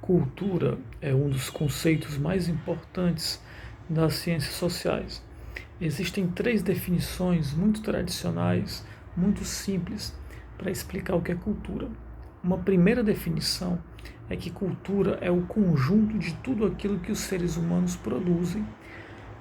Cultura é um dos conceitos mais importantes das ciências sociais. Existem três definições muito tradicionais, muito simples, para explicar o que é cultura. Uma primeira definição é que cultura é o conjunto de tudo aquilo que os seres humanos produzem.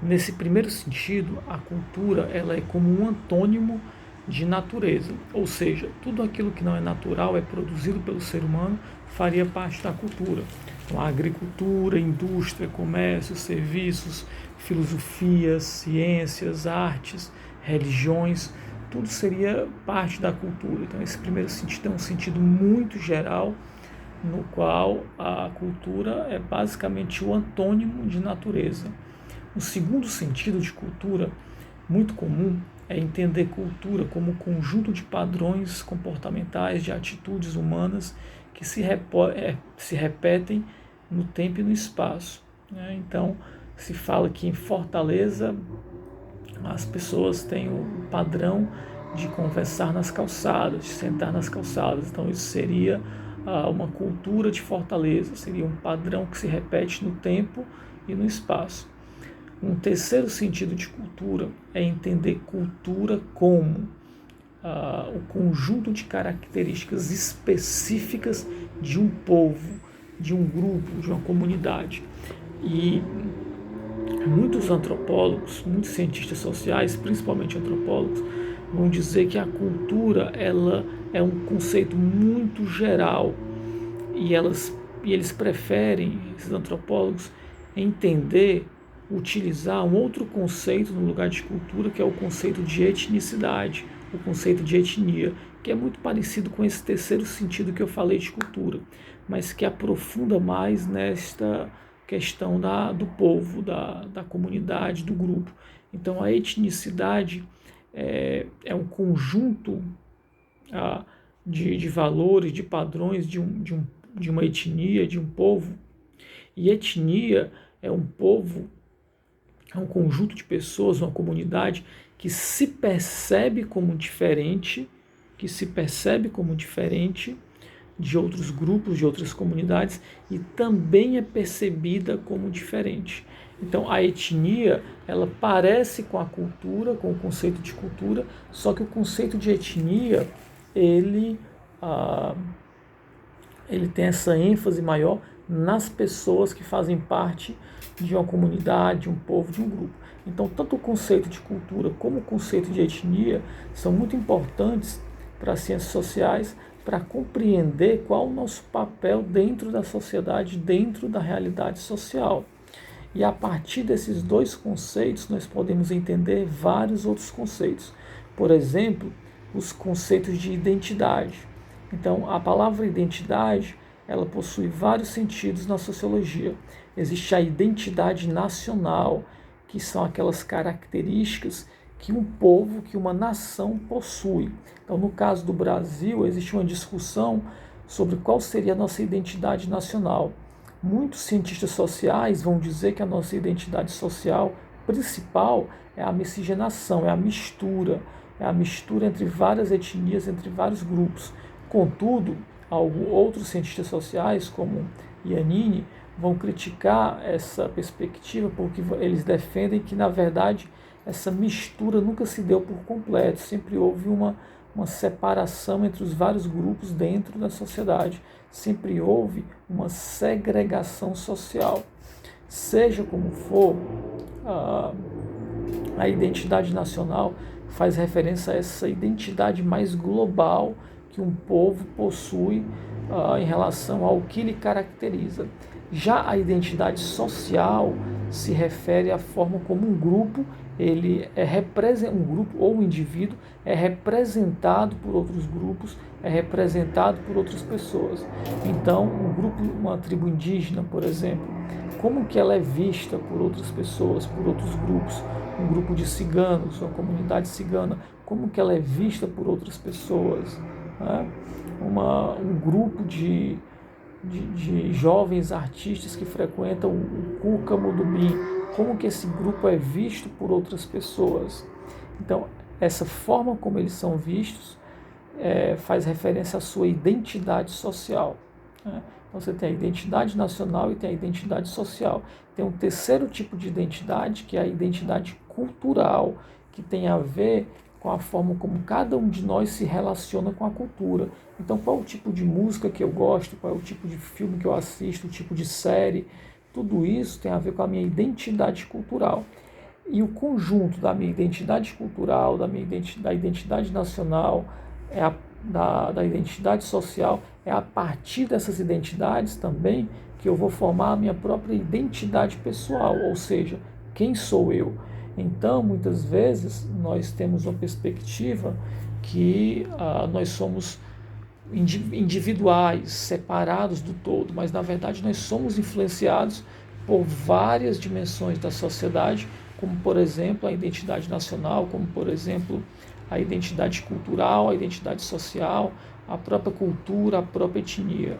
Nesse primeiro sentido, a cultura ela é como um antônimo de natureza, ou seja, tudo aquilo que não é natural, é produzido pelo ser humano, faria parte da cultura. Então, a agricultura, indústria, comércio, serviços, filosofia, ciências, artes, religiões, tudo seria parte da cultura. Então, esse primeiro sentido é um sentido muito geral, no qual a cultura é basicamente o antônimo de natureza. O segundo sentido de cultura, muito comum, é entender cultura como conjunto de padrões comportamentais, de atitudes humanas que se repetem no tempo e no espaço. Então, se fala que em Fortaleza as pessoas têm o padrão de conversar nas calçadas, de sentar nas calçadas. Então, isso seria uma cultura de Fortaleza, seria um padrão que se repete no tempo e no espaço. Um terceiro sentido de cultura é entender cultura como o conjunto de características específicas de um povo, de um grupo, de uma comunidade. E muitos antropólogos, muitos cientistas sociais, principalmente antropólogos, vão dizer que a cultura ela é um conceito muito geral e eles preferem, esses antropólogos, entender, utilizar um outro conceito no lugar de cultura, que é o conceito de etnicidade, o conceito de etnia, que é muito parecido com esse terceiro sentido que eu falei de cultura, mas que aprofunda mais nesta questão do povo, da comunidade, do grupo. Então, a etnicidade é um conjunto de valores, de padrões de uma etnia, de um povo. E etnia é um povo, é um conjunto de pessoas, uma comunidade que se percebe como diferente, de outros grupos, de outras comunidades, e também é percebida como diferente. Então, a etnia, ela parece com a cultura, com o conceito de cultura, só que o conceito de etnia, ele tem essa ênfase maior nas pessoas que fazem parte de uma comunidade, de um povo, de um grupo. Então, tanto o conceito de cultura como o conceito de etnia são muito importantes para as ciências sociais, para compreender qual o nosso papel dentro da sociedade, dentro da realidade social. E a partir desses dois conceitos, nós podemos entender vários outros conceitos. Por exemplo, os conceitos de identidade. Então, a palavra identidade, ela possui vários sentidos na sociologia. Existe a identidade nacional, que são aquelas características que um povo, que uma nação possui. Então, no caso do Brasil, existe uma discussão sobre qual seria a nossa identidade nacional. Muitos cientistas sociais vão dizer que a nossa identidade social principal é a miscigenação, é a mistura entre várias etnias, entre vários grupos. Contudo, outros cientistas sociais, como Iannini, vão criticar essa perspectiva porque eles defendem que, na verdade, essa mistura nunca se deu por completo, sempre houve uma separação entre os vários grupos dentro da sociedade, sempre houve uma segregação social. Seja como for, a identidade nacional faz referência a essa identidade mais global que um povo possui em relação ao que lhe caracteriza. Já a identidade social se refere à forma como um grupo, um grupo ou um indivíduo é representado por outros grupos, é representado por outras pessoas. Então, uma tribo indígena, por exemplo, como que ela é vista por outras pessoas, por outros grupos? Um grupo de ciganos, uma comunidade cigana, como que ela é vista por outras pessoas? Um grupo de jovens artistas que frequentam o Cúcamo do Bim, como que esse grupo é visto por outras pessoas. Então, essa forma como eles são vistos faz referência à sua identidade social. Então, você tem a identidade nacional e tem a identidade social. Tem um terceiro tipo de identidade, que é a identidade cultural, que tem a ver com a forma como cada um de nós se relaciona com a cultura. Então, qual é o tipo de música que eu gosto, qual é o tipo de filme que eu assisto, o tipo de série, tudo isso tem a ver com a minha identidade cultural. E o conjunto da minha identidade cultural, da identidade nacional, da identidade social, é a partir dessas identidades também que eu vou formar a minha própria identidade pessoal, ou seja, quem sou eu. Então, muitas vezes, nós temos uma perspectiva que nós somos individuais, separados do todo, mas na verdade nós somos influenciados por várias dimensões da sociedade, como por exemplo a identidade nacional, como por exemplo a identidade cultural, a identidade social, a própria cultura, a própria etnia.